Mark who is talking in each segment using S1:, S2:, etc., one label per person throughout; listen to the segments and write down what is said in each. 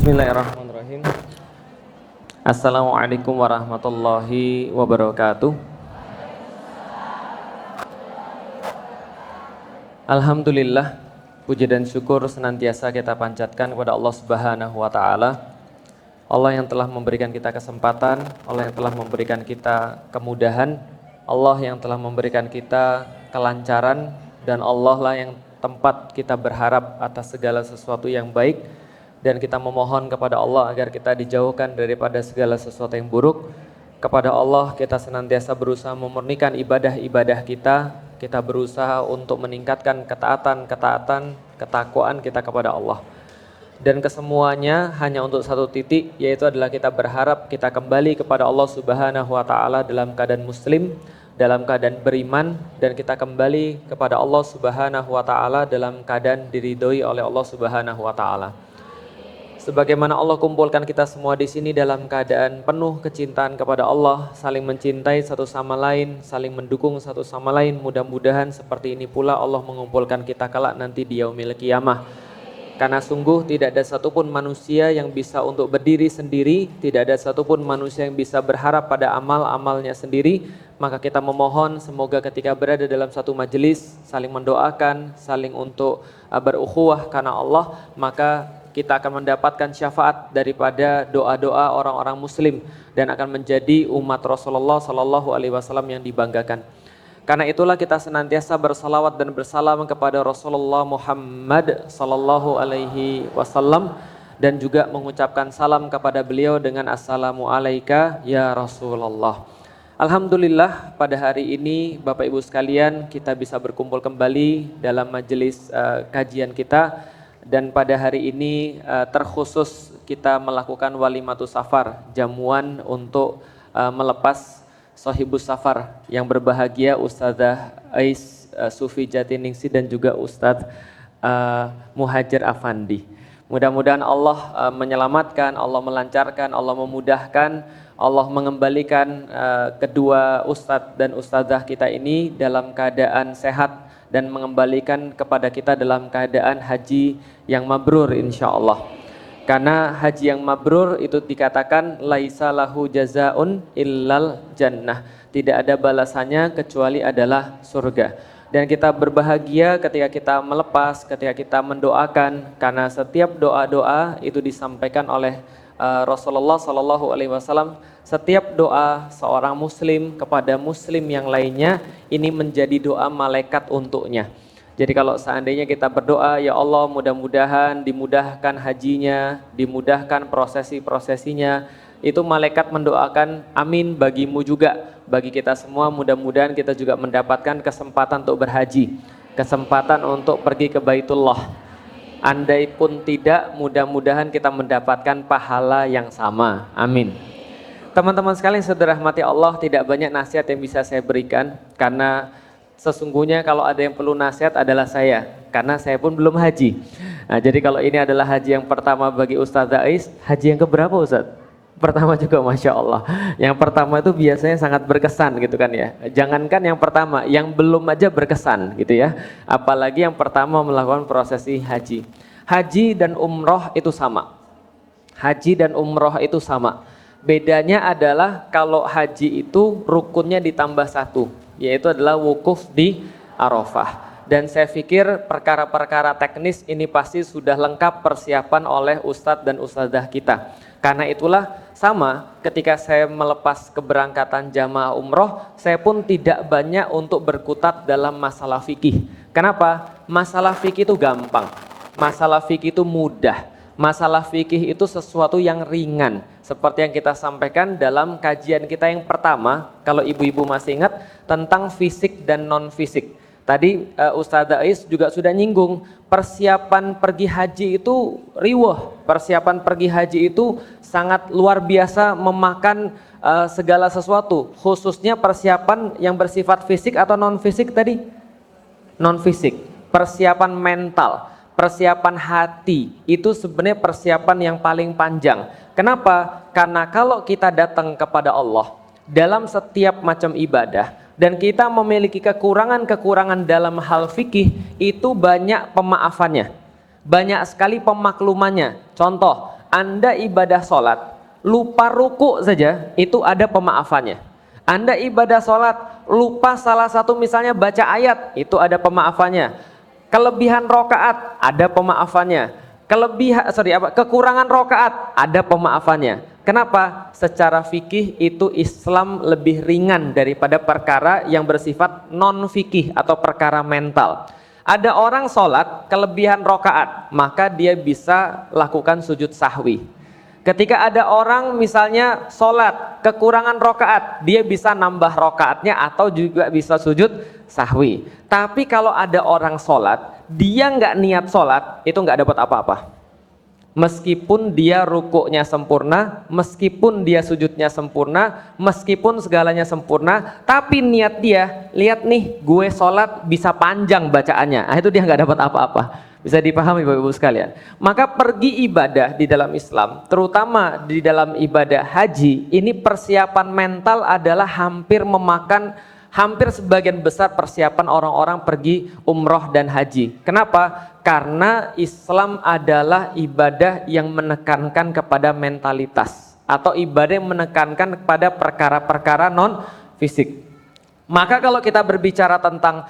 S1: Bismillahirrahmanirrahim. Assalamualaikum warahmatullahi wabarakatuh. Alhamdulillah, puji dan syukur senantiasa kita panjatkan kepada Allah Subhanahu wa taala. Allah yang telah memberikan kita kesempatan, Allah yang telah memberikan kita kemudahan, Allah yang telah memberikan kita kelancaran, dan Allah lah yang tempat kita berharap atas segala sesuatu yang baik, dan kita memohon kepada Allah agar kita dijauhkan daripada segala sesuatu yang buruk. Kepada Allah kita senantiasa berusaha memurnikan ibadah-ibadah kita berusaha untuk meningkatkan ketakwaan kita kepada Allah. Dan kesemuanya hanya untuk satu titik, yaitu adalah kita berharap kita kembali kepada Allah Subhanahu wa taala dalam keadaan muslim, dalam keadaan beriman, dan kita kembali kepada Allah Subhanahu wa taala dalam keadaan diridhoi oleh Allah Subhanahu wa taala. Sebagaimana Allah kumpulkan kita semua di sini dalam keadaan penuh kecintaan kepada Allah, saling mencintai satu sama lain, saling mendukung satu sama lain. Mudah-mudahan seperti ini pula Allah mengumpulkan kita kelak nanti di yaumil qiyamah. Karena sungguh tidak ada satupun manusia yang bisa untuk berdiri sendiri, tidak ada satupun manusia yang bisa berharap pada amal-amalnya sendiri. Maka kita memohon semoga ketika berada dalam satu majelis, saling mendoakan, saling untuk berukhuwah karena Allah, maka kita akan mendapatkan syafaat daripada doa-doa orang-orang muslim dan akan menjadi umat Rasulullah Sallallahu Alaihi Wasallam yang dibanggakan. Karena itulah kita senantiasa bersalawat dan bersalam kepada Rasulullah Muhammad Sallallahu Alaihi Wasallam dan juga mengucapkan salam kepada beliau dengan assalamu alaika ya Rasulullah. Alhamdulillah pada hari ini Bapak Ibu sekalian kita bisa berkumpul kembali dalam majelis kajian kita. Dan pada hari ini terkhusus kita melakukan walimatus safar, jamuan untuk melepas Sohibus Safar yang berbahagia Ustadzah Ais Sufi Jatiningsi dan juga Ustadz Muhajir Afandi. Mudah-mudahan Allah menyelamatkan, Allah melancarkan, Allah memudahkan, Allah mengembalikan kedua Ustadz dan Ustadzah kita ini dalam keadaan sehat dan mengembalikan kepada kita dalam keadaan haji yang mabrur insya Allah. Karena haji yang mabrur itu dikatakan laisa lahu jazaun illal jannah, tidak ada balasannya kecuali adalah surga. Dan kita berbahagia ketika kita melepas, ketika kita mendoakan, karena setiap doa-doa itu disampaikan oleh Rasulullah Sallallahu Alaihi Wasallam. Setiap doa seorang muslim kepada muslim yang lainnya ini menjadi doa malaikat untuknya. Jadi kalau seandainya kita berdoa, ya Allah mudah-mudahan dimudahkan hajinya, dimudahkan prosesi-prosesinya, itu malaikat mendoakan amin bagimu juga, bagi kita semua. Mudah-mudahan kita juga mendapatkan kesempatan untuk berhaji, kesempatan untuk pergi ke Baitullah. Andai pun tidak, mudah-mudahan kita mendapatkan pahala yang sama, amin. Teman-teman sekalian saudara rahmati Allah, tidak banyak nasihat yang bisa saya berikan, karena sesungguhnya kalau ada yang perlu nasihat adalah saya, karena saya pun belum haji. Nah, jadi kalau ini adalah haji yang pertama bagi Ustadzah Ais, haji yang keberapa Ustadz? Pertama juga Masya Allah. Yang pertama itu biasanya sangat berkesan gitu kan ya. Jangankan yang pertama, yang belum aja berkesan gitu ya. Apalagi yang pertama melakukan prosesi haji. Haji dan umroh itu sama. Haji dan umroh itu sama. Bedanya adalah kalau haji itu rukunnya ditambah satu, yaitu adalah wukuf di Arafah. Dan saya pikir perkara-perkara teknis ini pasti sudah lengkap persiapan oleh Ustadz dan Ustadzah kita. Karena itulah sama ketika saya melepas keberangkatan jamaah umroh, saya pun tidak banyak untuk berkutat dalam masalah fikih. Kenapa? Masalah fikih itu gampang, masalah fikih itu mudah, masalah fikih itu sesuatu yang ringan. Seperti yang kita sampaikan dalam kajian kita yang pertama, kalau ibu-ibu masih ingat tentang fisik dan non fisik. Tadi Ustadzah Ais juga sudah nyinggung, persiapan pergi haji itu riwah, persiapan pergi haji itu sangat luar biasa memakan segala sesuatu, khususnya persiapan yang bersifat fisik atau non fisik tadi? Non fisik, persiapan mental, persiapan hati, itu sebenarnya persiapan yang paling panjang. Kenapa? Karena kalau kita datang kepada Allah dalam setiap macam ibadah, dan kita memiliki kekurangan-kekurangan dalam hal fikih, itu banyak pemaafannya, banyak sekali pemaklumannya. Contoh, Anda ibadah sholat, lupa ruku saja, itu ada pemaafannya. Anda ibadah sholat, lupa salah satu misalnya baca ayat, itu ada pemaafannya. Kelebihan rokaat, ada pemaafannya. Kekurangan rokaat, ada pemaafannya. Kenapa? Secara fikih itu Islam lebih ringan daripada perkara yang bersifat non fikih atau perkara mental. Ada orang sholat kelebihan rokaat, maka dia bisa lakukan sujud sahwi. Ketika ada orang misalnya sholat kekurangan rokaat, dia bisa nambah rokaatnya atau juga bisa sujud sahwi. Tapi kalau ada orang sholat, dia nggak niat sholat, itu nggak dapat apa-apa. Meskipun dia rukuknya sempurna, meskipun dia sujudnya sempurna, meskipun segalanya sempurna, tapi niat dia, lihat nih gue sholat bisa panjang bacaannya, itu dia nggak dapat apa-apa. Bisa dipahami Bapak Ibu sekalian. Maka pergi ibadah di dalam Islam, terutama di dalam ibadah haji, ini persiapan mental adalah hampir sebagian besar persiapan orang-orang pergi umroh dan haji. Kenapa? Karena Islam adalah ibadah yang menekankan kepada mentalitas atau ibadah yang menekankan kepada perkara-perkara non fisik. Maka kalau kita berbicara tentang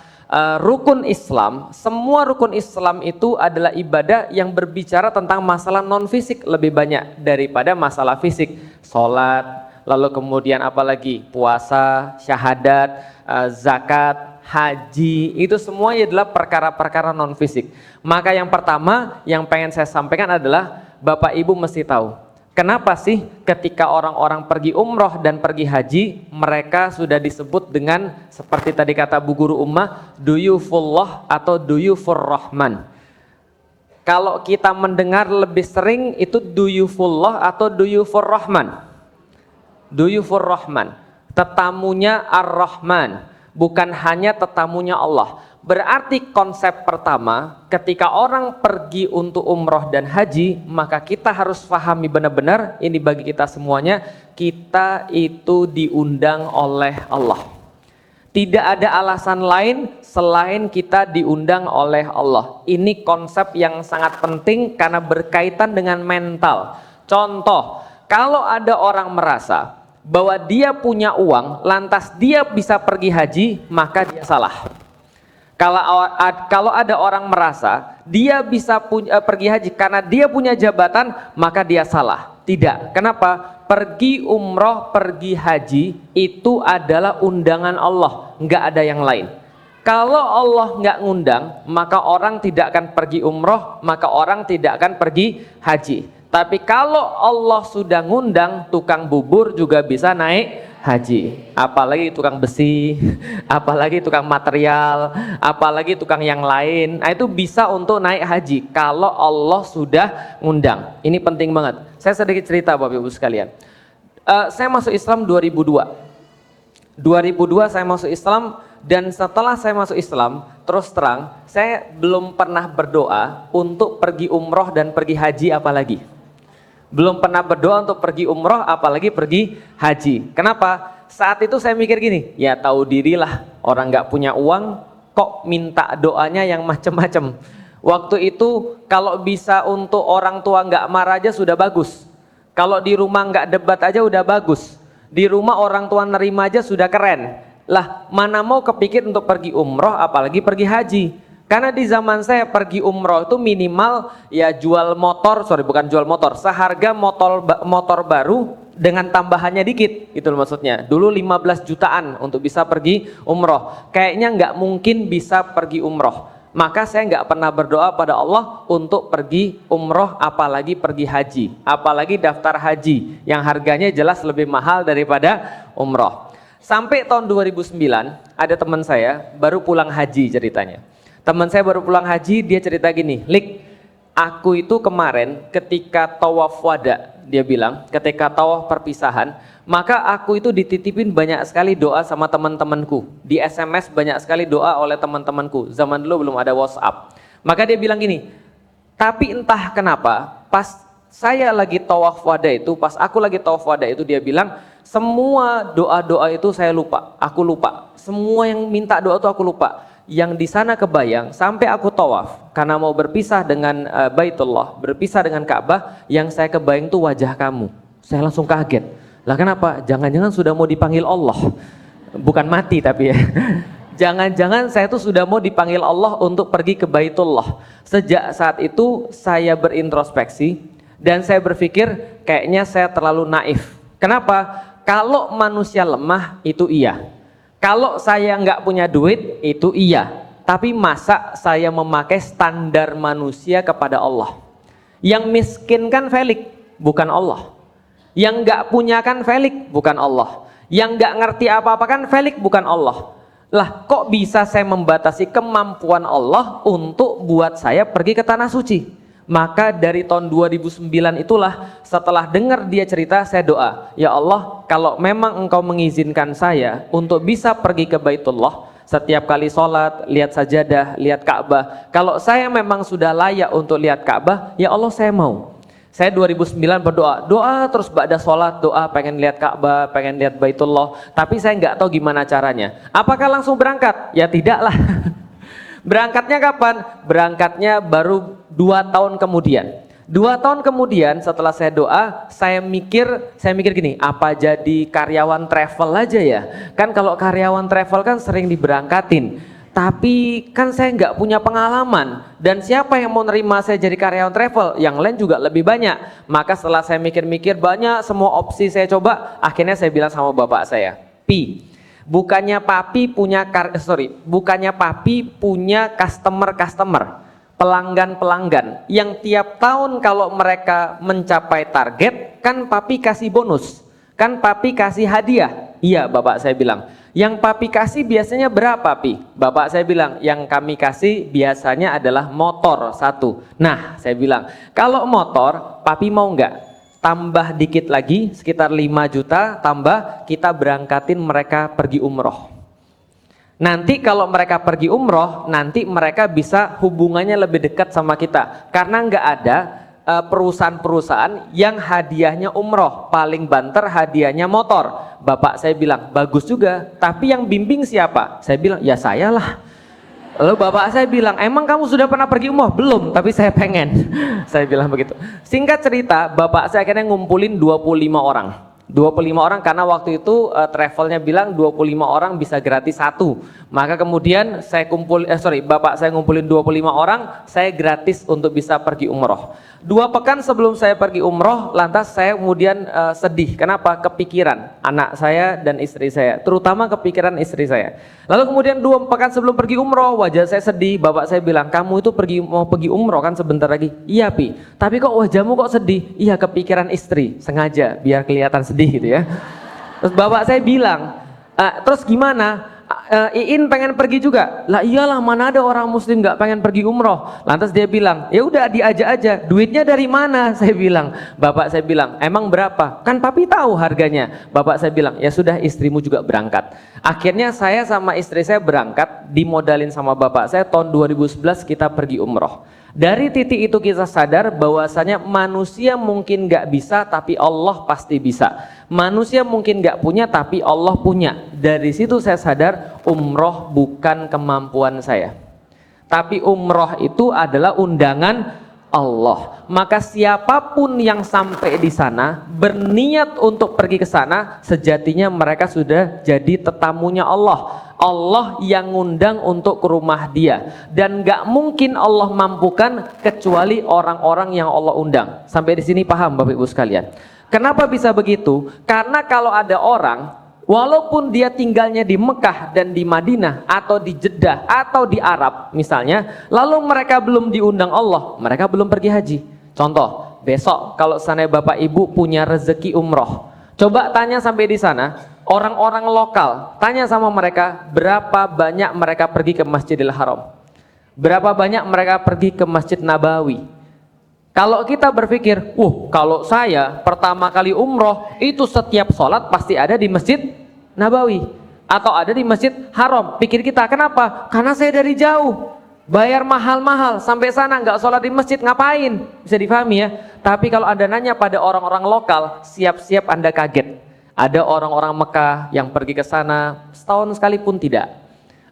S1: rukun Islam, semua rukun Islam itu adalah ibadah yang berbicara tentang masalah non fisik lebih banyak daripada masalah fisik. Sholat, lalu kemudian apalagi puasa, syahadat, zakat, haji, itu semuanya adalah perkara-perkara non fisik. Maka yang pertama yang pengen saya sampaikan adalah Bapak Ibu mesti tahu, kenapa sih ketika orang-orang pergi umroh dan pergi haji, mereka sudah disebut dengan seperti tadi kata Bu Guru Ummah, duyufullah atau duyufur rahman. Kalau kita mendengar lebih sering itu duyufullah atau duyufur rahman. Duyufur rahman, tetamunya ar-Rahman, bukan hanya tetamunya Allah. Berarti konsep pertama, ketika orang pergi untuk umroh dan haji, maka kita harus pahami benar-benar, ini bagi kita semuanya, kita itu diundang oleh Allah. Tidak ada alasan lain selain kita diundang oleh Allah. Ini konsep yang sangat penting karena berkaitan dengan mental. Contoh, kalau ada orang merasa bahwa dia punya uang, lantas dia bisa pergi haji, maka dia salah. Kalau ada orang merasa dia bisa pergi haji karena dia punya jabatan, maka dia salah. Tidak. Kenapa? Pergi umroh, pergi haji itu adalah undangan Allah, nggak ada yang lain. Kalau Allah nggak ngundang, maka orang tidak akan pergi umroh, maka orang tidak akan pergi haji. Tapi kalau Allah sudah ngundang, tukang bubur juga bisa naik haji. Apalagi tukang besi, apalagi tukang material, apalagi tukang yang lain. Nah, itu bisa untuk naik haji kalau Allah sudah ngundang. Ini penting banget. Saya sedikit cerita Bapak Ibu sekalian. Saya masuk Islam 2002. 2002 saya masuk Islam, dan setelah saya masuk Islam, terus terang saya belum pernah berdoa untuk pergi umroh dan pergi haji apalagi. Belum pernah berdoa untuk pergi umroh apalagi pergi haji. Kenapa? Saat itu saya mikir gini, ya tahu dirilah, orang nggak punya uang kok minta doanya yang macem-macem. Waktu itu kalau bisa untuk orang tua nggak marah aja sudah bagus. Kalau di rumah nggak debat aja udah bagus. Di rumah orang tua nerima aja sudah keren. Lah mana mau kepikir untuk pergi umroh apalagi pergi haji. Karena di zaman saya pergi umroh itu minimal ya jual motor, bukan jual motor, seharga motor baru dengan tambahannya dikit, itu maksudnya. Dulu 15 jutaan untuk bisa pergi umroh. Kayaknya nggak mungkin bisa pergi umroh. Maka saya nggak pernah berdoa pada Allah untuk pergi umroh apalagi pergi haji, apalagi daftar haji yang harganya jelas lebih mahal daripada umroh. Sampai tahun 2009 ada teman saya baru pulang haji ceritanya. Teman saya baru pulang haji, dia cerita gini, Lik, aku itu kemarin ketika tawaf wada, dia bilang, ketika tawaf perpisahan, maka aku itu dititipin banyak sekali doa sama teman-temanku. Di SMS banyak sekali doa oleh teman-temanku. Zaman dulu belum ada WhatsApp. Maka dia bilang gini, tapi entah kenapa, pas saya lagi tawaf wada itu, pas aku lagi tawaf wada itu, dia bilang, semua doa-doa itu saya lupa, aku lupa. Semua yang minta doa itu aku lupa. yang di sana kebayang sampai aku tawaf karena mau berpisah dengan Baitullah, berpisah dengan Ka'bah, yang saya kebayang tuh wajah kamu. Saya langsung kaget. Lah kenapa? Jangan-jangan sudah mau dipanggil Allah. Bukan mati tapi ya. Jangan-jangan saya tuh sudah mau dipanggil Allah untuk pergi ke Baitullah. Sejak saat itu saya berintrospeksi dan saya berpikir kayaknya saya terlalu naif. Kenapa? Kalau manusia lemah itu iya. Kalau saya nggak punya duit itu iya. Tapi masa saya memakai standar manusia kepada Allah? Yang miskin kan Felix, bukan Allah. Yang nggak punya kan Felix, bukan Allah. Yang nggak ngerti apa-apa kan Felix, bukan Allah. Lah kok bisa saya membatasi kemampuan Allah untuk buat saya pergi ke tanah suci? Maka dari tahun 2009 itulah setelah dengar dia cerita, saya doa, ya Allah, kalau memang engkau mengizinkan saya untuk bisa pergi ke Baitullah, setiap kali sholat, lihat sajadah, lihat Ka'bah, kalau saya memang sudah layak untuk lihat Ka'bah, ya Allah saya mau. Saya 2009 berdoa, doa terus ba'da sholat, doa pengen lihat Ka'bah, pengen lihat Baitullah, tapi saya nggak tahu gimana caranya. Apakah langsung berangkat? Ya tidaklah. Berangkatnya kapan? Berangkatnya baru 2 tahun kemudian. 2 tahun kemudian setelah saya doa, saya mikir gini, apa jadi karyawan travel aja ya? Kan kalau karyawan travel kan sering diberangkatin. Tapi kan saya nggak punya pengalaman, dan siapa yang mau nerima saya jadi karyawan travel? Yang lain juga lebih banyak. Maka setelah saya mikir-mikir banyak, semua opsi saya coba, akhirnya saya bilang sama bapak saya, bukannya papi punya customer, pelanggan yang tiap tahun kalau mereka mencapai target, kan papi kasih bonus, kan papi kasih hadiah. Iya, bapak saya bilang. Yang papi kasih biasanya berapa, Pi? Bapak saya bilang, yang kami kasih biasanya adalah motor 1. Nah, saya bilang, kalau motor, papi mau nggak? Tambah dikit lagi, sekitar 5 juta, tambah kita berangkatin mereka pergi umroh. Nanti kalau mereka pergi umroh, nanti mereka bisa hubungannya lebih dekat sama kita. Karena nggak ada perusahaan-perusahaan yang hadiahnya umroh, paling banter hadiahnya motor. Bapak saya bilang, bagus juga, tapi yang bimbing siapa? Saya bilang, ya saya lah. Lalu bapak saya bilang, emang kamu sudah pernah pergi umroh? Belum, tapi saya pengen. Saya bilang begitu. Singkat cerita, bapak saya akhirnya ngumpulin 25 orang. 25 orang karena waktu itu travelnya bilang 25 orang bisa gratis 1. Maka kemudian bapak saya ngumpulin 25 orang, saya gratis untuk bisa pergi umroh. 2 pekan sebelum saya pergi umroh, lantas saya kemudian sedih. Kenapa? Kepikiran anak saya dan istri saya, terutama kepikiran istri saya. Lalu kemudian 2 pekan sebelum pergi umroh, wajah saya sedih. Bapak saya bilang, kamu itu mau pergi umroh kan sebentar lagi? Iya, Pi. Tapi kok wajahmu kok sedih? Iya, kepikiran istri, sengaja biar kelihatan sedih gitu ya. Terus bapak saya bilang, terus gimana? Iin pengen pergi juga. Lah iyalah, mana ada orang muslim nggak pengen pergi umroh. Lantas dia bilang, ya udah diajak aja. Duitnya dari mana? Saya bilang. Bapak saya bilang, emang berapa? Kan papi tahu harganya. Bapak saya bilang, ya sudah, istrimu juga berangkat. Akhirnya saya sama istri saya berangkat, dimodalin sama bapak saya. Tahun 2011 kita pergi umroh. Dari titik itu kita sadar bahwasanya manusia mungkin gak bisa, tapi Allah pasti bisa. Manusia mungkin gak punya, tapi Allah punya. Dari situ saya sadar umroh bukan kemampuan saya, tapi umroh itu adalah undangan Allah. Maka siapapun yang sampai di sana berniat untuk pergi ke sana, sejatinya mereka sudah jadi tetamunya Allah. Allah yang ngundang untuk ke rumah dia, dan gak mungkin Allah mampukan kecuali orang-orang yang Allah undang. Sampai di sini paham Bapak Ibu sekalian? Kenapa bisa begitu? Karena kalau ada orang, walaupun dia tinggalnya di Mekah dan di Madinah atau di Jeddah atau di Arab misalnya, lalu mereka belum diundang Allah, mereka belum pergi haji. Contoh, besok kalau sana Bapak Ibu punya rezeki umroh, coba tanya sampai di sana orang-orang lokal, tanya sama mereka berapa banyak mereka pergi ke Masjidil Haram, berapa banyak mereka pergi ke Masjid Nabawi. Kalau kita berpikir, kalau saya pertama kali umroh itu setiap sholat pasti ada di Masjid Nabawi atau ada di Masjid Haram, pikir kita, kenapa? Karena saya dari jauh, bayar mahal-mahal sampai sana nggak sholat di masjid, ngapain? Bisa difahami ya. Tapi kalau Anda nanya pada orang-orang lokal, siap-siap Anda kaget. Ada orang-orang Mekah yang pergi ke sana setahun sekalipun tidak.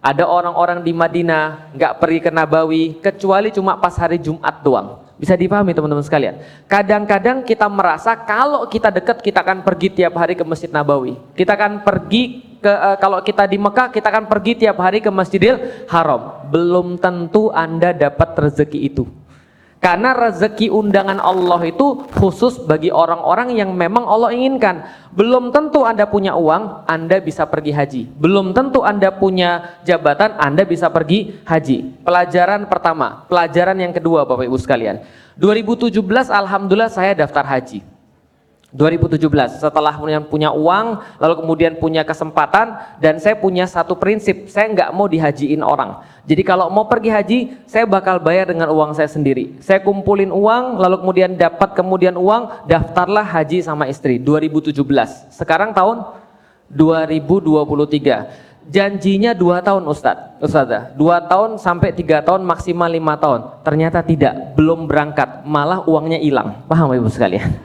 S1: Ada orang-orang di Madinah nggak pergi ke Nabawi kecuali cuma pas hari Jumat doang. Bisa dipahami teman-teman sekalian. Kadang-kadang kita merasa kalau kita dekat kita akan pergi tiap hari ke Masjid Nabawi. Kita akan pergi ke kalau kita di Mekah kita akan pergi tiap hari ke Masjidil Haram. Belum tentu Anda dapat rezeki itu. Karena rezeki undangan Allah itu khusus bagi orang-orang yang memang Allah inginkan. Belum tentu Anda punya uang, Anda bisa pergi haji. Belum tentu Anda punya jabatan, Anda bisa pergi haji. Pelajaran pertama. Pelajaran yang kedua Bapak Ibu sekalian. 2017 Alhamdulillah saya daftar haji. 2017 setelah punya uang, lalu kemudian punya kesempatan, dan saya punya satu prinsip, saya nggak mau dihajiin orang. Jadi kalau mau pergi haji, saya bakal bayar dengan uang saya sendiri. Saya kumpulin uang, lalu kemudian dapat uang, daftarlah haji sama istri. 2017. Sekarang tahun 2023. Janjinya 2 tahun Ustazah, 2 tahun sampai 3 tahun, maksimal 5 tahun. Ternyata tidak, belum berangkat, malah uangnya hilang. Paham Ibu sekalian?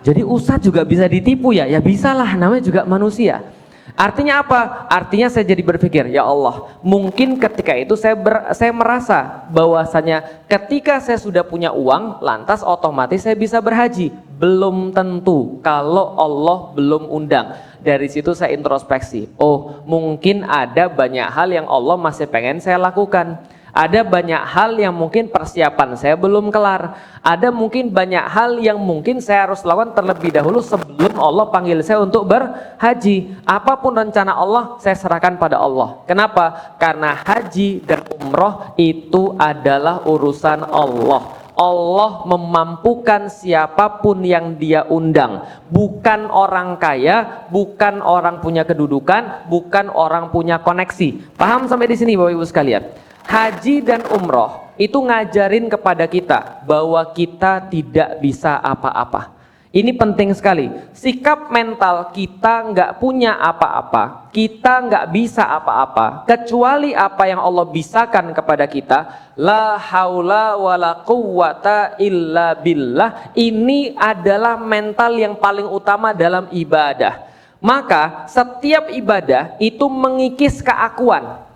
S1: Jadi Ustadz juga bisa ditipu ya? Ya bisalah, namanya juga manusia. Artinya apa? Artinya saya jadi berpikir, ya Allah, mungkin ketika itu saya merasa bahwasanya ketika saya sudah punya uang, lantas otomatis saya bisa berhaji. Belum tentu kalau Allah belum undang. Dari situ saya introspeksi, oh mungkin ada banyak hal yang Allah masih pengen saya lakukan. Ada banyak hal yang mungkin persiapan saya belum kelar. Ada mungkin banyak hal yang mungkin saya harus lakukan terlebih dahulu sebelum Allah panggil saya untuk berhaji. Apapun rencana Allah, saya serahkan pada Allah. Kenapa? Karena haji dan umroh itu adalah urusan Allah. Allah memampukan siapapun yang Dia undang. Bukan orang kaya, bukan orang punya kedudukan, bukan orang punya koneksi. Paham sampai di sini Bapak Ibu sekalian? Haji dan umroh itu ngajarin kepada kita bahwa kita tidak bisa apa-apa. Ini penting sekali. Sikap mental kita nggak punya apa-apa, kita nggak bisa apa-apa kecuali apa yang Allah bisakan kepada kita. La haula wala quwwata illa billah. Ini adalah mental yang paling utama dalam ibadah. Maka setiap ibadah itu mengikis keakuan.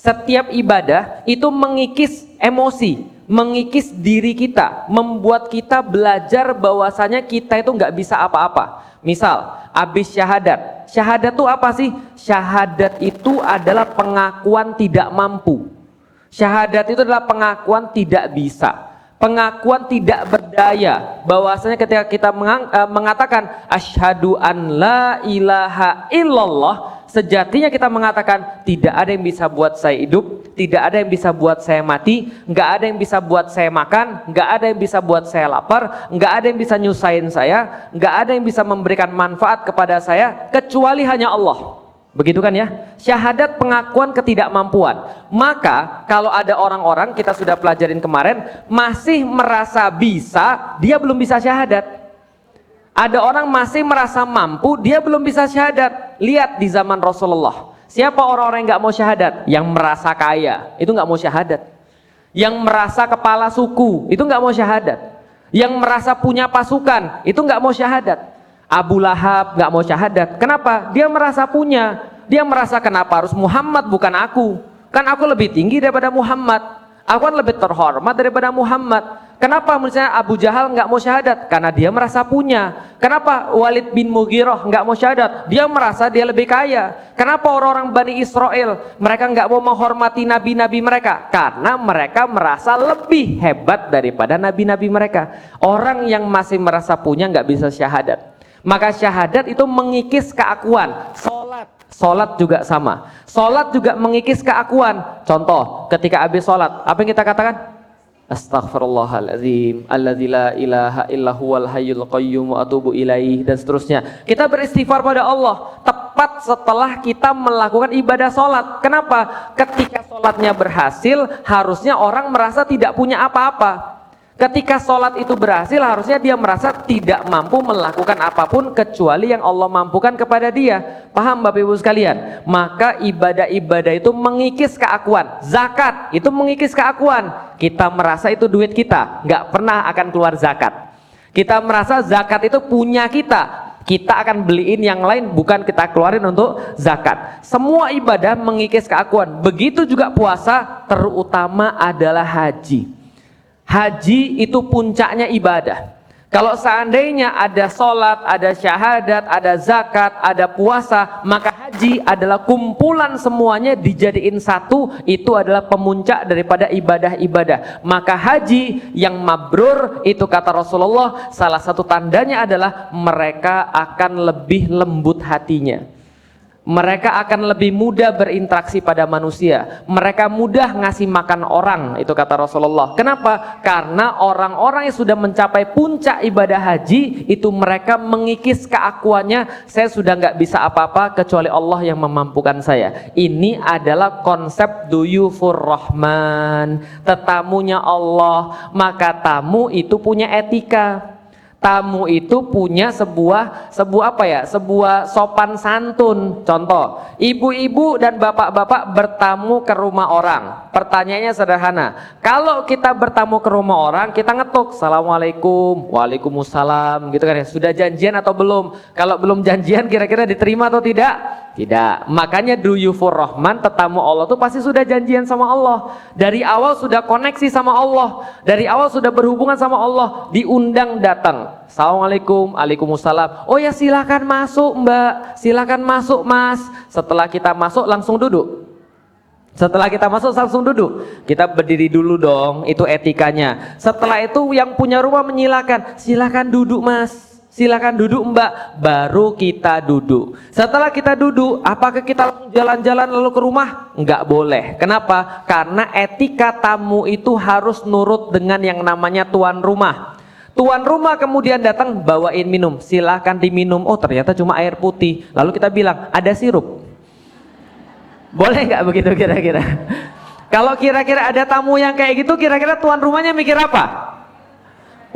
S1: Setiap ibadah itu mengikis emosi, mengikis diri kita, membuat kita belajar bahwasanya kita itu nggak bisa apa-apa. Misal, habis syahadat. Syahadat itu apa sih? Syahadat itu adalah pengakuan tidak mampu. Syahadat itu adalah pengakuan tidak bisa, pengakuan tidak berdaya. Bahwasanya ketika kita mengatakan asyhadu an la ilaha illallah, sejatinya kita mengatakan tidak ada yang bisa buat saya hidup, tidak ada yang bisa buat saya mati, nggak ada yang bisa buat saya makan, nggak ada yang bisa buat saya lapar, nggak ada yang bisa nyusahin saya, nggak ada yang bisa memberikan manfaat kepada saya kecuali hanya Allah. Begitu kan ya? Syahadat pengakuan ketidakmampuan. Maka kalau ada orang-orang, kita sudah pelajarin kemarin, masih merasa bisa, dia belum bisa syahadat. Ada orang masih merasa mampu, dia belum bisa syahadat. Lihat di zaman Rasulullah, siapa orang-orang yang nggak mau syahadat? Yang merasa kaya, itu nggak mau syahadat. Yang merasa kepala suku, itu nggak mau syahadat. Yang merasa punya pasukan, itu nggak mau syahadat. Abu Lahab nggak mau syahadat. Kenapa? Dia merasa punya. Dia merasa kenapa harus Muhammad bukan aku? Kan aku lebih tinggi daripada Muhammad. Aku kan lebih terhormat daripada Muhammad. Kenapa misalnya Abu Jahal nggak mau syahadat? Karena dia merasa punya. Kenapa Walid bin Mughirah nggak mau syahadat? Dia merasa dia lebih kaya. Kenapa orang-orang Bani Israel mereka nggak mau menghormati nabi-nabi mereka? Karena mereka merasa lebih hebat daripada nabi-nabi mereka. Orang yang masih merasa punya nggak bisa syahadat. Maka syahadat itu mengikis keakuan. Sholat juga sama. Sholat juga mengikis keakuan. Contoh, ketika habis sholat, apa yang kita katakan? Astaghfirullahaladzim, alladzi la ilaha illa huwal hayyul qayyum wa atubu ilaih, dan seterusnya. Kita beristighfar pada Allah tepat setelah kita melakukan ibadah sholat. Kenapa? Ketika sholatnya berhasil, harusnya orang merasa tidak punya apa-apa. Ketika sholat itu berhasil, harusnya dia merasa tidak mampu melakukan apapun kecuali yang Allah mampukan kepada dia. Paham Bapak Ibu sekalian? Maka ibadah-ibadah itu mengikis keakuan. Zakat itu mengikis keakuan. Kita merasa itu duit kita, nggak pernah akan keluar zakat. Kita merasa zakat itu punya kita, kita akan beliin yang lain, bukan kita keluarin untuk zakat. Semua ibadah mengikis keakuan. Begitu juga puasa, terutama adalah haji. Haji itu puncaknya ibadah. Kalau seandainya ada sholat, ada syahadat, ada zakat, ada puasa, maka haji adalah kumpulan semuanya dijadiin satu. Itu adalah pemuncak daripada ibadah-ibadah. Maka haji yang mabrur, itu kata Rasulullah, salah satu tandanya adalah mereka akan lebih lembut hatinya. Mereka akan lebih mudah berinteraksi pada manusia. Mereka mudah ngasih makan orang, itu kata Rasulullah. Kenapa? Karena orang-orang yang sudah mencapai puncak ibadah haji, itu mereka mengikis keakuannya, saya sudah nggak bisa apa-apa kecuali Allah yang memampukan saya. Ini adalah konsep duyufur rahman, tetamunya Allah. Maka tamu itu punya etika. Tamu itu punya sebuah apa ya? Sebuah sopan santun. Contoh, ibu-ibu dan bapak-bapak bertamu ke rumah orang. Pertanyaannya sederhana. Kalau kita bertamu ke rumah orang, kita ngetuk, Assalamualaikum, Waalaikumsalam, gitu kan ya. Sudah janjian atau belum? Kalau belum janjian, kira-kira diterima atau tidak? Tidak. Makanya duyufur rahman, tetamu Allah tuh pasti sudah janjian sama Allah. Dari awal sudah koneksi sama Allah. Dari awal sudah berhubungan sama Allah. Diundang datang. Assalamualaikum, Waalaikumsalam. Oh ya, silakan masuk Mbak, silakan masuk Mas. Setelah kita masuk langsung duduk. Setelah kita masuk langsung duduk. Kita berdiri dulu dong, itu etikanya. Setelah itu yang punya rumah menyilakan, silakan duduk Mas, silakan duduk Mbak, baru kita duduk. Setelah kita duduk, apakah kita langsung jalan-jalan lalu ke rumah? Enggak boleh. Kenapa? Karena etika tamu itu harus nurut dengan yang namanya tuan rumah. Tuan rumah kemudian datang bawain minum, silahkan diminum. Oh ternyata cuma air putih. Lalu kita bilang ada sirup. Boleh nggak begitu kira-kira? Kalau kira-kira ada tamu yang kayak gitu, kira-kira tuan rumahnya mikir apa?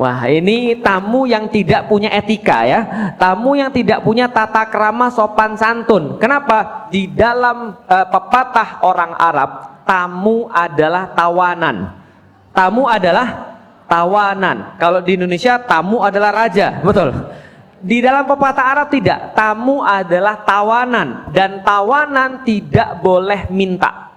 S1: Wah, ini tamu yang tidak punya etika ya. Tamu yang tidak punya tata krama sopan santun. Kenapa? Di dalam pepatah orang Arab, tamu adalah tawanan. Tamu adalah tawanan. Kalau di Indonesia tamu adalah raja, betul. Di dalam pepatah Arab tidak, tamu adalah tawanan, dan tawanan tidak boleh minta.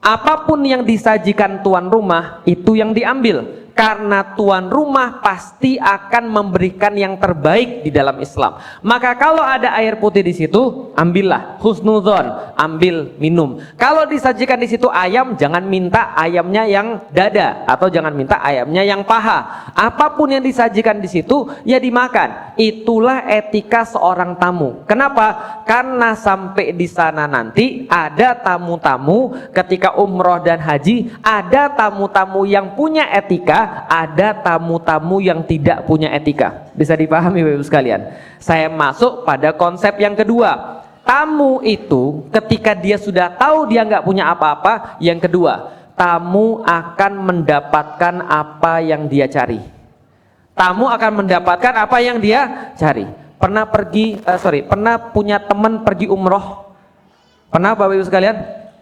S1: Apapun yang disajikan tuan rumah itu yang diambil. Karena tuan rumah pasti akan memberikan yang terbaik di dalam Islam. Maka kalau ada air putih di situ, ambillah, husnudzon, ambil minum. Kalau disajikan di situ ayam, jangan minta ayamnya yang dada atau jangan minta ayamnya yang paha. Apapun yang disajikan di situ ya dimakan. Itulah etika seorang tamu. Kenapa? Karena sampai di sana nanti ada tamu-tamu ketika umroh dan haji, ada tamu-tamu yang punya etika, ada tamu-tamu yang tidak punya etika. Bisa dipahami Bapak Ibu sekalian? Saya masuk pada konsep yang kedua. Tamu itu ketika dia sudah tahu dia nggak punya apa-apa, yang kedua, tamu akan mendapatkan apa yang dia cari. Tamu akan mendapatkan apa yang dia cari. Pernah punya teman pergi umroh? Pernah Bapak Ibu sekalian?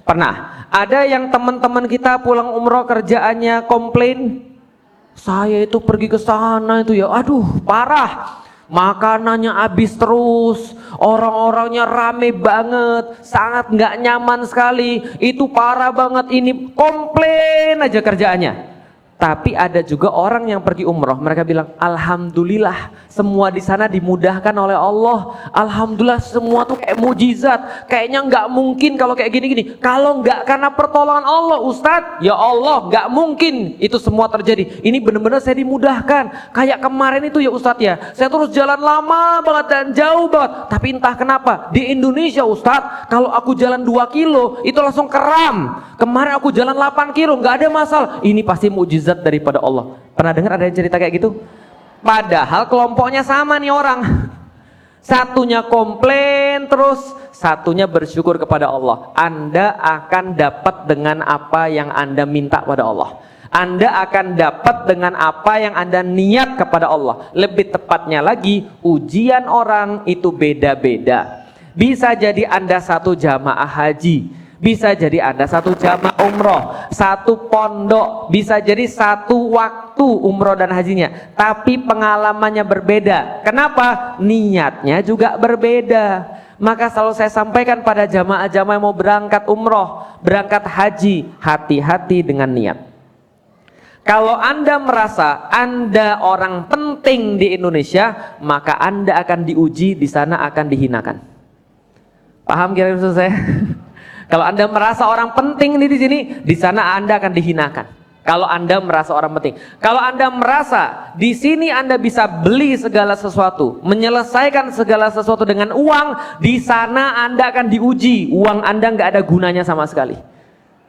S1: Pernah. Ada yang teman-teman kita pulang umroh kerjaannya komplain, saya itu pergi ke sana itu ya, aduh parah, makanannya habis terus, orang-orangnya rame banget, sangat nggak nyaman sekali, itu parah banget, ini komplain aja kerjaannya. Tapi ada juga orang yang pergi umroh, mereka bilang alhamdulillah semua di sana dimudahkan oleh Allah, alhamdulillah semua tuh kayak mujizat, kayaknya nggak mungkin kalau kayak gini-gini, kalau nggak karena pertolongan Allah Ustadz, ya Allah nggak mungkin itu semua terjadi. Ini benar-benar saya dimudahkan, kayak kemarin itu ya Ustadz ya, saya terus jalan lama banget dan jauh banget, tapi entah kenapa di Indonesia Ustadz, kalau aku jalan 2 kilo itu langsung kram. Kemarin aku jalan 8 kilo nggak ada masalah, ini pasti mujizat daripada Allah. Pernah dengar ada yang cerita kayak gitu? Padahal kelompoknya sama nih orang. Satunya komplain terus, satunya bersyukur kepada Allah. Anda akan dapat dengan apa yang Anda minta pada Allah. Anda akan dapat dengan apa yang Anda niat kepada Allah. Lebih tepatnya lagi, ujian orang itu beda-beda. Bisa jadi Anda satu jamaah haji, Bisa jadi Anda satu jamaah umroh, satu pondok, bisa jadi satu waktu umroh dan hajinya, tapi pengalamannya berbeda. Kenapa? Niatnya juga berbeda. Maka selalu saya sampaikan pada jamaah-jamaah yang mau berangkat umroh, berangkat haji, hati-hati dengan niat. Kalau Anda merasa Anda orang penting di Indonesia, maka Anda akan diuji di sana, akan dihinakan. Paham kira-kira maksud saya? Kalau Anda merasa orang penting di sini, di sana Anda akan dihinakan. Kalau Anda merasa orang penting. Kalau Anda merasa di sini Anda bisa beli segala sesuatu, menyelesaikan segala sesuatu dengan uang, di sana Anda akan diuji. Uang Anda nggak ada gunanya sama sekali.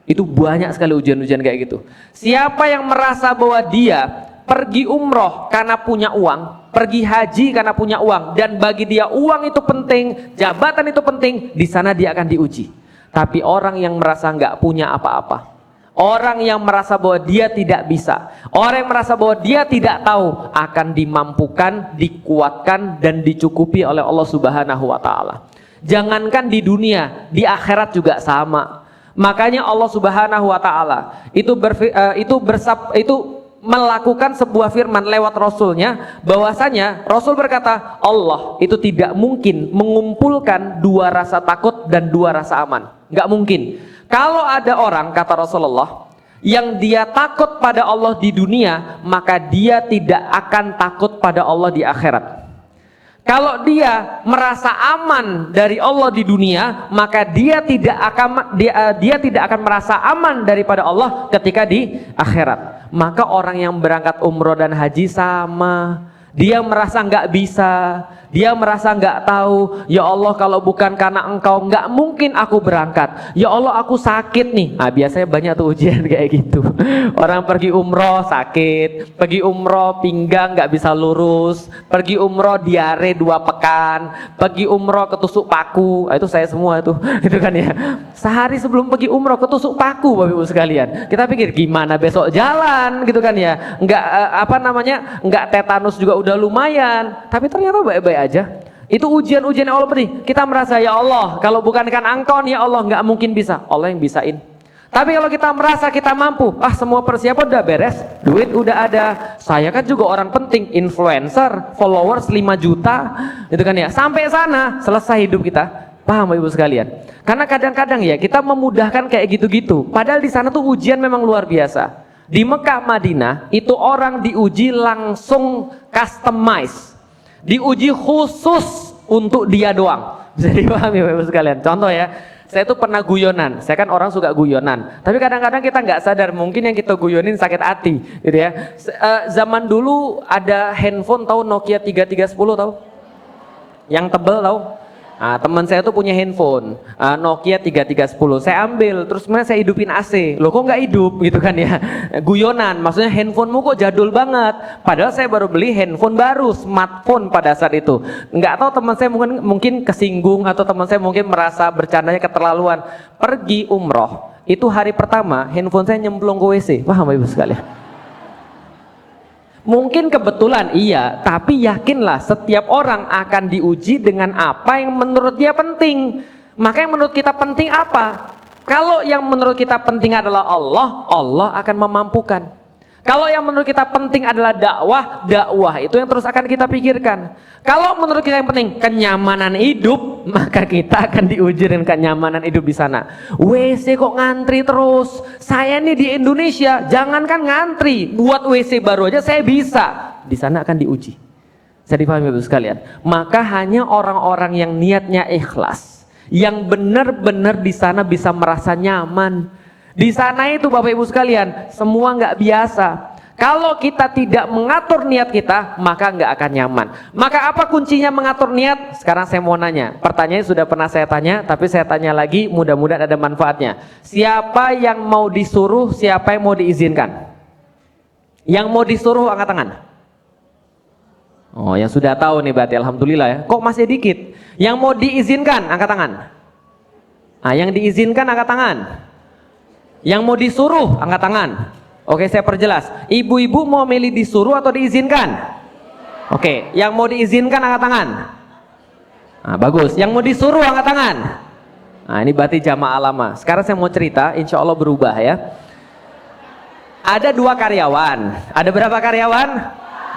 S1: Itu banyak sekali ujian-ujian kayak gitu. Siapa yang merasa bahwa dia pergi umroh karena punya uang, pergi haji karena punya uang, dan bagi dia uang itu penting, jabatan itu penting, di sana dia akan diuji. Tapi orang yang merasa nggak punya apa-apa, orang yang merasa bahwa dia tidak bisa, orang yang merasa bahwa dia tidak tahu, akan dimampukan, dikuatkan, dan dicukupi oleh Allah Subhanahu wa Ta'ala. Jangankan di dunia, di akhirat juga sama. Makanya Allah Subhanahu wa Ta'ala itu melakukan sebuah firman lewat Rasulnya, bahwasanya Rasul berkata, Allah itu tidak mungkin mengumpulkan dua rasa takut dan dua rasa aman. Nggak mungkin. Kalau ada orang, kata Rasulullah, yang dia takut pada Allah di dunia, maka dia tidak akan takut pada Allah di akhirat. Kalau dia merasa aman dari Allah di dunia, maka dia tidak akan merasa aman daripada Allah ketika di akhirat. Maka orang yang berangkat umroh dan haji sama. Dia merasa nggak bisa, dia merasa nggak tahu. Ya Allah, kalau bukan karena Engkau nggak mungkin aku berangkat. Ya Allah, aku sakit nih. Nah, biasanya banyak tuh ujian kayak gitu. Orang pergi umroh sakit, pergi umroh pinggang nggak bisa lurus, pergi umroh diare 2 pekan, pergi umroh ketusuk paku. Nah, itu saya semua tuh, itu kan ya. Sehari sebelum pergi umroh ketusuk paku, Bapak Ibu sekalian. Kita pikir gimana besok jalan, gitu kan ya. Nggak tetanus juga udah lumayan, tapi ternyata baik-baik aja. Itu ujian-ujian yang Allah beri. Kita merasa, ya Allah, kalau bukan Engkau nih, ya Allah, nggak mungkin bisa. Allah yang bisain. Tapi kalau kita merasa kita mampu, semua persiapan udah beres, duit udah ada, saya kan juga orang penting, influencer, followers 5 juta, itu kan ya. Sampai sana selesai hidup kita. Paham Ibu sekalian? Karena kadang-kadang ya kita memudahkan kayak gitu-gitu. Padahal di sana tuh ujian memang luar biasa. Di Mekah Madinah itu orang diuji langsung customize, diuji khusus untuk dia doang. Bisa dipahami Bapak Ibu sekalian. Contoh ya, saya tuh pernah guyonan. Saya kan orang suka guyonan, tapi kadang-kadang kita nggak sadar mungkin yang kita guyonin sakit hati, gitu ya. Zaman dulu ada handphone, tahu Nokia 3310 tahu? Yang tebel tahu? Teman saya tuh punya handphone Nokia 3310, saya ambil, terus kemudian saya hidupin AC. Loh kok nggak hidup, gitu kan ya. Guyonan, maksudnya handphonemu kok jadul banget, padahal saya baru beli handphone baru, smartphone pada saat itu. Nggak tahu teman saya mungkin kesinggung, atau teman saya mungkin merasa bercandanya keterlaluan. Pergi umroh itu hari pertama handphone saya nyemplung ke WC. Paham Ibu sekalian? Mungkin kebetulan iya, tapi yakinlah setiap orang akan diuji dengan apa yang menurut dia penting. Maka yang menurut kita penting apa? Kalau yang menurut kita penting adalah Allah, Allah akan memampukan. Kalau yang menurut kita penting adalah dakwah, dakwah itu yang terus akan kita pikirkan. Kalau menurut kita yang penting kenyamanan hidup, maka kita akan diuji dengan kenyamanan hidup di sana. WC kok ngantri terus? Saya nih di Indonesia, jangankan ngantri, buat WC baru aja saya bisa. Di sana akan diuji. Saya dipahami Ibu sekalian. Maka hanya orang-orang yang niatnya ikhlas, yang benar-benar di sana bisa merasa nyaman. Di sana itu Bapak Ibu sekalian, semua nggak biasa. Kalau kita tidak mengatur niat kita, maka nggak akan nyaman. Maka apa kuncinya mengatur niat? Sekarang saya mau nanya. Pertanyaannya sudah pernah saya tanya, tapi saya tanya lagi, mudah-mudahan ada manfaatnya. Siapa yang mau disuruh, siapa yang mau diizinkan? Yang mau disuruh angkat tangan. Oh, yang sudah tahu nih berarti, alhamdulillah ya. Kok masih dikit? Yang mau diizinkan angkat tangan. Yang diizinkan angkat tangan. Yang mau disuruh angkat tangan. Oke, saya perjelas. Ibu-ibu mau milih disuruh atau diizinkan? Oke, yang mau diizinkan angkat tangan. Bagus. Yang mau disuruh angkat tangan. Nah ini berarti jamaah lama. Sekarang saya mau cerita, insya Allah berubah ya. Ada 2 karyawan. Ada berapa karyawan?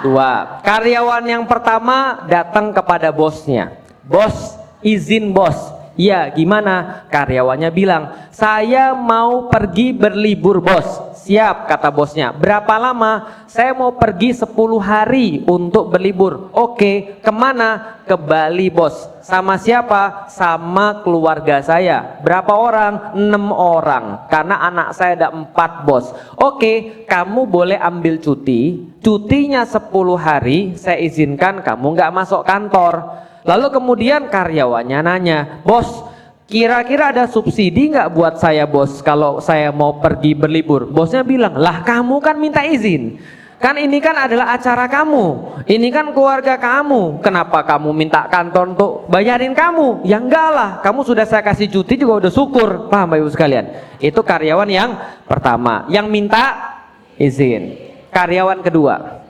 S1: 2. Karyawan yang pertama datang kepada bosnya. Bos, izin bos. Ya gimana? Karyawannya bilang, saya mau pergi berlibur bos. Siap, kata bosnya. Berapa lama? Saya mau pergi 10 hari untuk berlibur. Oke, kemana? Ke Bali bos. Sama siapa? Sama keluarga saya. Berapa orang? 6 orang. Karena anak saya ada 4 bos. Oke, kamu boleh ambil cuti. Cutinya 10 hari, saya izinkan kamu nggak masuk kantor. Lalu kemudian karyawannya nanya, bos, kira-kira ada subsidi nggak buat saya bos kalau saya mau pergi berlibur? Bosnya bilang, lah kamu kan minta izin. Kan ini kan adalah acara kamu. Ini kan keluarga kamu. Kenapa kamu minta kantor untuk bayarin kamu? Ya enggak lah, kamu sudah saya kasih cuti juga udah syukur. Paham Bapak Ibu sekalian? Itu karyawan yang pertama, yang minta izin. Karyawan kedua,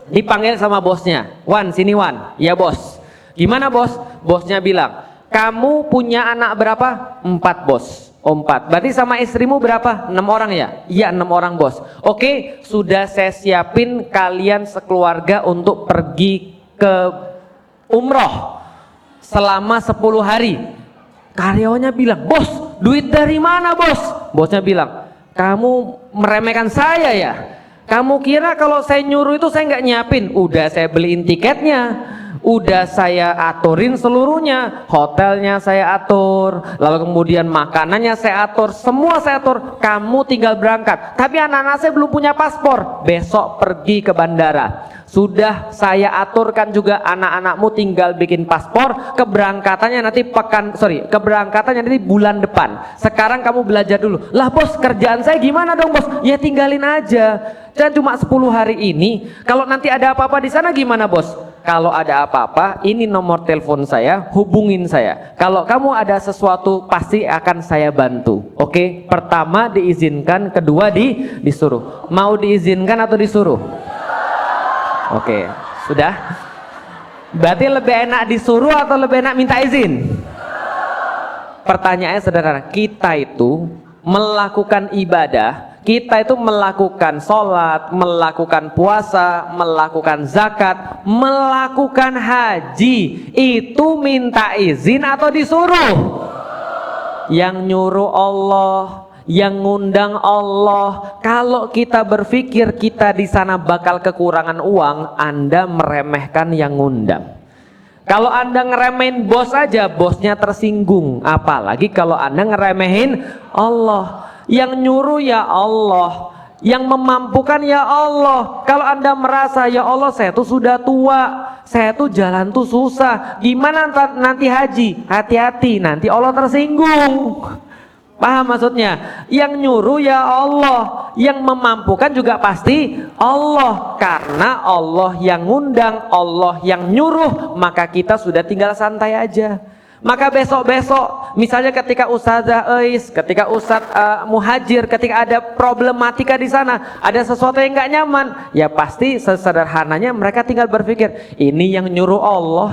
S1: dipanggil sama bosnya. Wan, sini Wan. Ya bos. Gimana bos? Bosnya bilang, kamu punya anak berapa? 4 bos. Oh 4. Berarti sama istrimu berapa? 6 orang ya? Iya 6 orang bos. Oke, sudah saya siapin kalian sekeluarga untuk pergi ke umroh selama 10 hari. Karyawannya bilang, bos, duit dari mana bos? Bosnya bilang, kamu meremehkan saya ya? Kamu kira kalau saya nyuruh itu saya nggak nyiapin? Udah saya beliin tiketnya, udah saya aturin seluruhnya, hotelnya saya atur, lalu kemudian makanannya saya atur, semua saya atur. Kamu tinggal berangkat. Tapi anak-anak saya belum punya paspor, besok pergi ke bandara. Sudah saya aturkan juga anak-anakmu tinggal bikin paspor. Keberangkatannya nanti keberangkatannya nanti bulan depan. Sekarang kamu belajar dulu. Lah bos, kerjaan saya gimana dong bos? Ya tinggalin aja. Dan cuma 10 hari ini. Kalau nanti ada apa-apa di sana gimana bos? Kalau ada apa-apa, ini nomor telepon saya, hubungin saya. Kalau kamu ada sesuatu, pasti akan saya bantu. Oke? Pertama diizinkan, kedua disuruh. Mau diizinkan atau disuruh? Oke, sudah? Berarti lebih enak disuruh atau lebih enak minta izin? Pertanyaannya sederhana, kita itu melakukan ibadah, kita itu melakukan sholat, melakukan puasa, melakukan zakat, melakukan haji, itu minta izin atau disuruh? Yang nyuruh Allah, yang ngundang Allah. Kalau kita berpikir kita di sana bakal kekurangan uang, Anda meremehkan yang ngundang. Kalau Anda ngeremehin bos aja, bosnya tersinggung. Apalagi kalau Anda ngeremehin Allah. Yang nyuruh ya Allah, yang memampukan ya Allah. Kalau Anda merasa ya Allah saya tuh sudah tua, saya tuh jalan tuh susah, gimana nanti haji? Hati-hati, nanti Allah tersinggung. Paham maksudnya? Yang nyuruh ya Allah, yang memampukan juga pasti Allah. Karena Allah yang ngundang, Allah yang nyuruh, maka kita sudah tinggal santai aja. Maka besok-besok, misalnya ketika Ustazah Eis, ketika Ustadz Muhajir, ketika ada problematika di sana, ada sesuatu yang nggak nyaman, ya pasti sesederhananya mereka tinggal berpikir, ini yang nyuruh Allah.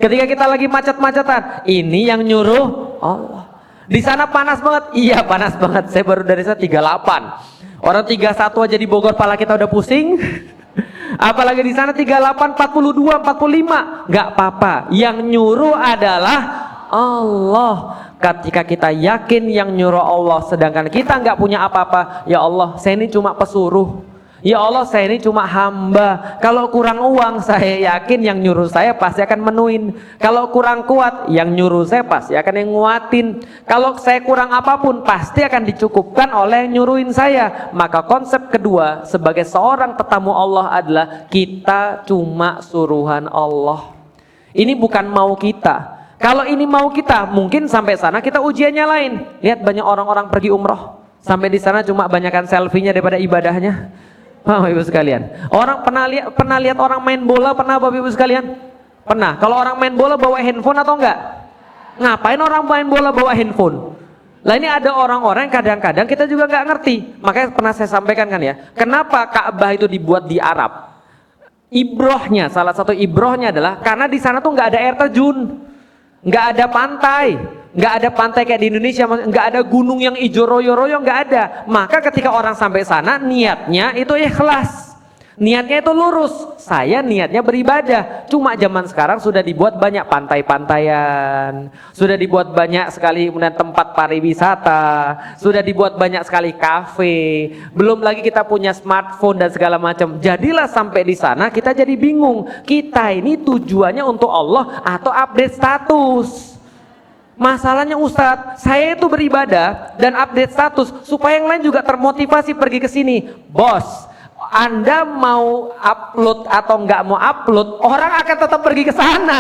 S1: Ketika kita lagi macet-macetan, ini yang nyuruh Allah. Di sana panas banget, iya panas banget. Saya baru dari sana 38. Orang 31 aja di Bogor pala kita udah pusing. Apalagi di sana 38, 42, 45. Nggak apa-apa. Yang nyuruh adalah Allah. Ketika kita yakin yang nyuruh Allah, sedangkan kita nggak punya apa-apa, ya Allah, saya ini cuma pesuruh. Ya Allah, saya ini cuma hamba. Kalau kurang uang, saya yakin yang nyuruh saya pasti akan menuin. Kalau kurang kuat, yang nyuruh saya pasti akan yang nguatin. Kalau saya kurang apapun, pasti akan dicukupkan oleh yang nyuruhin saya. Maka konsep kedua sebagai seorang tetamu Allah adalah kita cuma suruhan Allah. Ini bukan mau kita. Kalau ini mau kita, mungkin sampai sana kita ujiannya lain. Lihat banyak orang-orang pergi umroh, sampai di sana cuma banyakkan selfie-nya daripada ibadahnya. Bapak Ibu sekalian, orang pernah lihat orang main bola, pernah Bapak Ibu sekalian? Pernah. Kalau orang main bola bawa handphone atau enggak? Ngapain orang main bola bawa handphone? Lah ini ada orang-orang kadang-kadang kita juga nggak ngerti. Makanya pernah saya sampaikan kan ya, kenapa Ka'bah itu dibuat di Arab? Ibrohnya, salah satu ibrohnya adalah karena di sana tuh nggak ada air terjun, nggak ada pantai,
S2: nggak ada pantai kayak di Indonesia, nggak ada gunung yang hijau royo-royo, nggak ada. Maka ketika orang sampai sana, niatnya itu ikhlas. Niatnya itu lurus, saya niatnya beribadah. Cuma zaman sekarang sudah dibuat banyak pantai-pantaian, sudah dibuat banyak sekali kemudian tempat pariwisata, sudah dibuat banyak sekali kafe. Belum lagi kita punya smartphone dan segala macam. Jadilah sampai di sana kita jadi bingung. Kita ini tujuannya untuk Allah atau update status? Masalahnya Ustadz, saya itu beribadah dan update status supaya yang lain juga termotivasi pergi ke sini. Bos, Anda mau upload atau nggak mau upload, orang akan tetap pergi ke sana.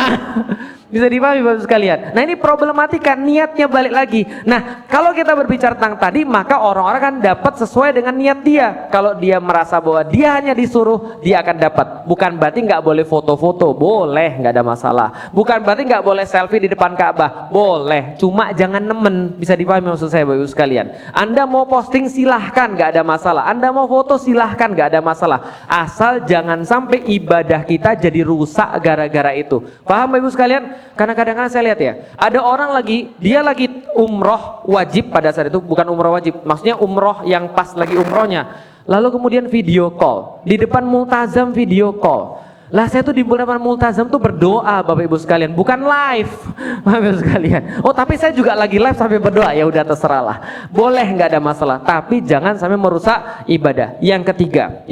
S2: Bisa dipahami Bapak sekalian. Nah ini problematika, niatnya balik lagi. Nah kalau kita berbicara tentang tadi, maka orang-orang kan dapat sesuai dengan niat dia. Kalau dia merasa bahwa dia hanya disuruh, dia akan dapat. Bukan berarti nggak boleh foto-foto, boleh, nggak ada masalah. Bukan berarti nggak boleh selfie di depan Ka'bah, boleh. Cuma jangan nemen. Bisa dipahami maksud saya Bapak sekalian. Anda mau posting silahkan, nggak ada masalah. Anda mau foto silahkan, nggak ada masalah. Asal jangan sampai ibadah kita jadi rusak gara-gara itu. Paham Bapak sekalian? Karena kadang-kadang saya lihat ya, ada orang dia lagi umroh wajib pada saat itu, bukan umroh wajib, maksudnya umroh yang pas lagi umrohnya. Lalu kemudian video call, di depan multazam video call. Lah saya tuh di depan multazam tuh berdoa Bapak Ibu sekalian, bukan live. Bapak Ibu sekalian. Oh tapi saya juga lagi live sampai berdoa, ya udah terserah lah. Boleh, nggak ada masalah, tapi jangan sampai merusak ibadah. Yang ketiga,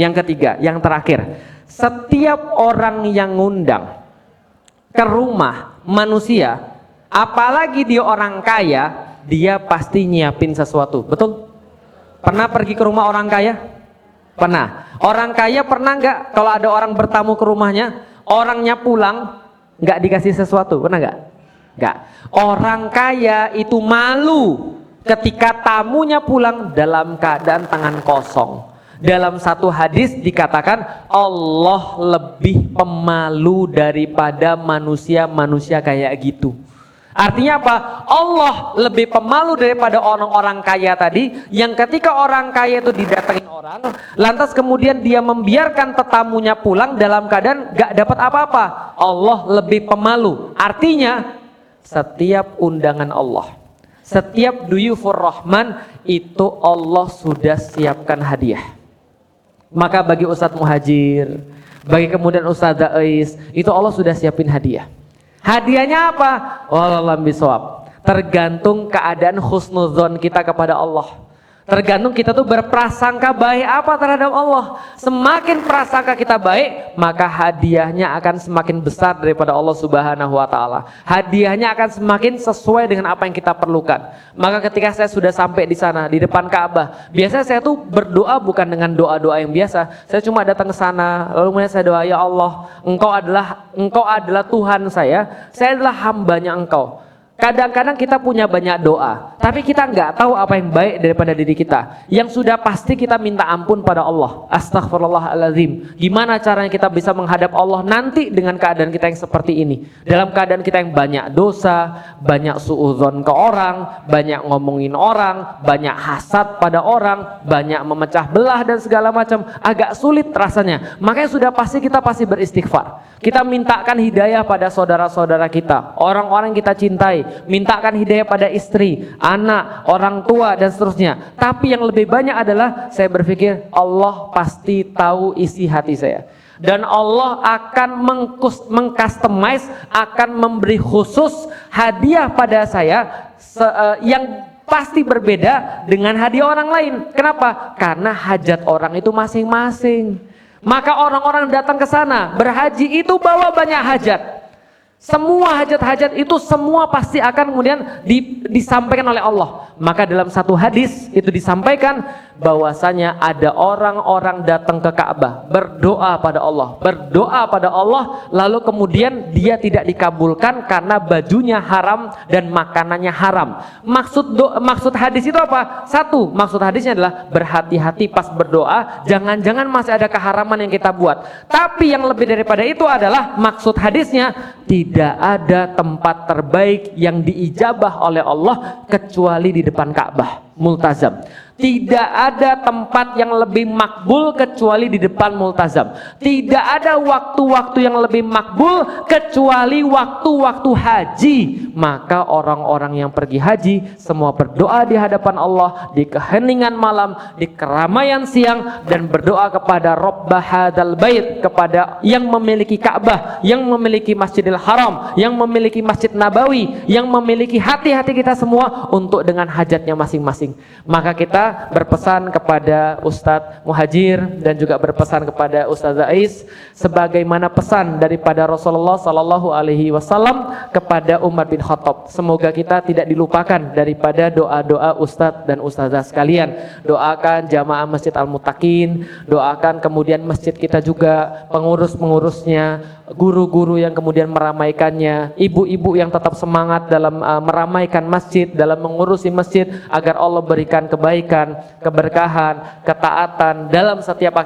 S2: yang terakhir. Setiap orang yang ngundang ke rumah manusia, apalagi dia orang kaya, dia pasti nyiapin sesuatu. Betul? Pernah pergi ke rumah orang kaya? Pernah. Orang kaya pernah nggak kalau ada orang bertamu ke rumahnya, orangnya pulang nggak dikasih sesuatu? Pernah nggak? Nggak. Orang kaya itu malu ketika tamunya pulang dalam keadaan tangan kosong. Dalam satu hadis dikatakan Allah lebih pemalu daripada manusia-manusia kayak gitu. Artinya apa? Allah lebih pemalu daripada orang-orang kaya tadi, yang ketika orang kaya itu didatengin orang, lantas kemudian dia membiarkan tetamunya pulang dalam keadaan gak dapat apa-apa. Allah lebih pemalu. Artinya setiap undangan Allah, setiap duyufur rahman itu Allah sudah siapkan hadiah. Maka bagi Ustadz Muhajir, bagi kemudian Ustadz Ais, itu Allah sudah siapin hadiah. Hadiahnya apa? Wallahualam bisawab. Tergantung keadaan husnuzon kita kepada Allah. Tergantung kita tuh berprasangka baik apa terhadap Allah. Semakin prasangka kita baik, maka hadiahnya akan semakin besar daripada Allah Subhanahu wa taala. Hadiahnya akan semakin sesuai dengan apa yang kita perlukan. Maka ketika saya sudah sampai di sana di depan Ka'bah, biasanya saya tuh berdoa bukan dengan doa-doa yang biasa. Saya cuma datang ke sana, lalu kemudian saya doa, ya Allah, Engkau adalah Tuhan saya adalah hambanya Engkau. Kadang-kadang kita punya banyak doa, tapi kita nggak tahu apa yang baik daripada diri kita. Yang sudah pasti kita minta ampun pada Allah. Astaghfirullahaladzim. Gimana caranya kita bisa menghadap Allah nanti dengan keadaan kita yang seperti ini? Dalam keadaan kita yang banyak dosa, banyak suudzon ke orang, banyak ngomongin orang, banyak hasad pada orang, banyak memecah belah dan segala macam. Agak sulit rasanya. Makanya sudah pasti kita pasti beristighfar. Kita mintakan hidayah pada saudara-saudara kita, orang-orang yang kita cintai. Mintakan hidayah pada istri, anak, orang tua dan seterusnya. Tapi yang lebih banyak adalah saya berpikir Allah pasti tahu isi hati saya. Dan Allah akan mengcustomize, akan memberi khusus hadiah pada saya yang pasti berbeda dengan hadiah orang lain. Kenapa? Karena hajat orang itu masing-masing. Maka orang-orang datang ke sana berhaji itu bawa banyak hajat. Semua hajat-hajat itu semua pasti akan kemudian disampaikan oleh Allah. Maka dalam satu hadis itu disampaikan bahwasanya ada orang-orang datang ke Ka'bah berdoa pada Allah, lalu kemudian dia tidak dikabulkan karena bajunya haram dan makanannya haram. Maksud hadis itu apa? Satu, maksud hadisnya adalah berhati-hati pas berdoa, jangan-jangan masih ada keharaman yang kita buat. Tapi yang lebih daripada itu adalah maksud hadisnya, tidak ada tempat terbaik yang diijabah oleh Allah kecuali di depan Ka'bah, multazam. Tidak ada tempat yang lebih makbul kecuali di depan multazam. Tidak ada waktu-waktu yang lebih makbul kecuali waktu-waktu haji. Maka orang-orang yang pergi haji semua berdoa di hadapan Allah di keheningan malam, di keramaian siang, dan berdoa kepada Rabb hadzal bait, kepada yang memiliki Ka'bah, yang memiliki Masjidil Haram, yang memiliki Masjid Nabawi, yang memiliki hati-hati kita semua untuk dengan hajatnya masing-masing. Maka kita berpesan kepada Ustadz Muhajir dan juga berpesan kepada Ustadz Ais sebagaimana pesan daripada Rasulullah Sallallahu Alaihi Wasallam kepada Umar bin Khattab. Semoga kita tidak dilupakan daripada doa-doa Ustadz dan Ustazah sekalian. Doakan jamaah Masjid Al-Muttaqin, doakan kemudian masjid kita juga, pengurus-pengurusnya, guru-guru yang kemudian meramaikannya, ibu-ibu yang tetap semangat dalam meramaikan masjid, dalam mengurusi masjid, agar Allah berikan kebaikan, keberkahan, ketaatan dalam setiap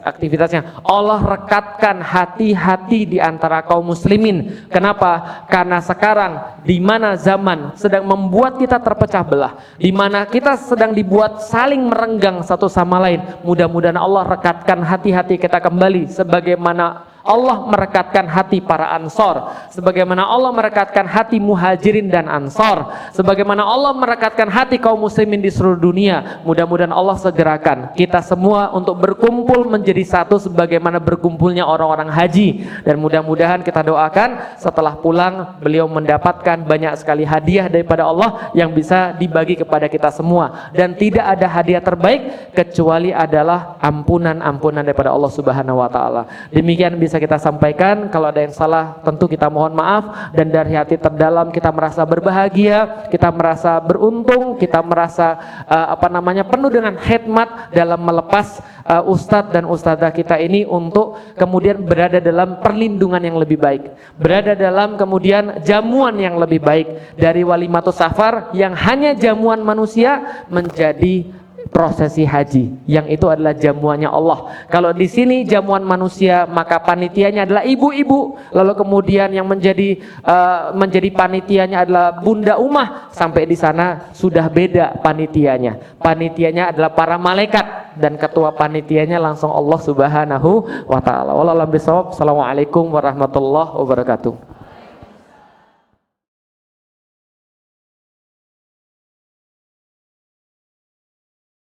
S2: aktivitasnya. Allah rekatkan hati-hati di antara kaum muslimin. Kenapa? Karena sekarang di mana zaman sedang membuat kita terpecah belah, di mana kita sedang dibuat saling merenggang satu sama lain, mudah-mudahan Allah rekatkan hati-hati kita kembali sebagaimana Allah merekatkan hati para Ansor, sebagaimana Allah merekatkan hati Muhajirin dan Ansor, sebagaimana Allah merekatkan hati kaum muslimin di seluruh dunia. Mudah-mudahan Allah segerakan kita semua untuk berkumpul menjadi satu sebagaimana berkumpulnya orang-orang haji. Dan mudah-mudahan kita doakan setelah pulang beliau mendapatkan banyak sekali hadiah daripada Allah yang bisa dibagi kepada kita semua. Dan tidak ada hadiah terbaik kecuali adalah ampunan daripada Allah Subhanahu wa taala. Demikian bisa kita sampaikan. Kalau ada yang salah tentu kita mohon maaf, dan dari hati terdalam kita merasa berbahagia, kita merasa beruntung, kita merasa penuh dengan khidmat dalam melepas ustadz dan ustadzah kita ini untuk kemudian berada dalam perlindungan yang lebih baik, berada dalam kemudian jamuan yang lebih baik, dari walimatus safar yang hanya jamuan manusia menjadi prosesi haji yang itu adalah jamuannya Allah. Kalau di sini jamuan manusia, maka panitianya adalah ibu-ibu, lalu kemudian yang menjadi panitianya adalah Bunda Umah. Sampai di sana sudah beda panitianya. Panitianya adalah para malaikat dan ketua panitianya langsung Allah Subhanahu wa taala. Wallahu a'lam bishawab. Assalamualaikum warahmatullahi wabarakatuh.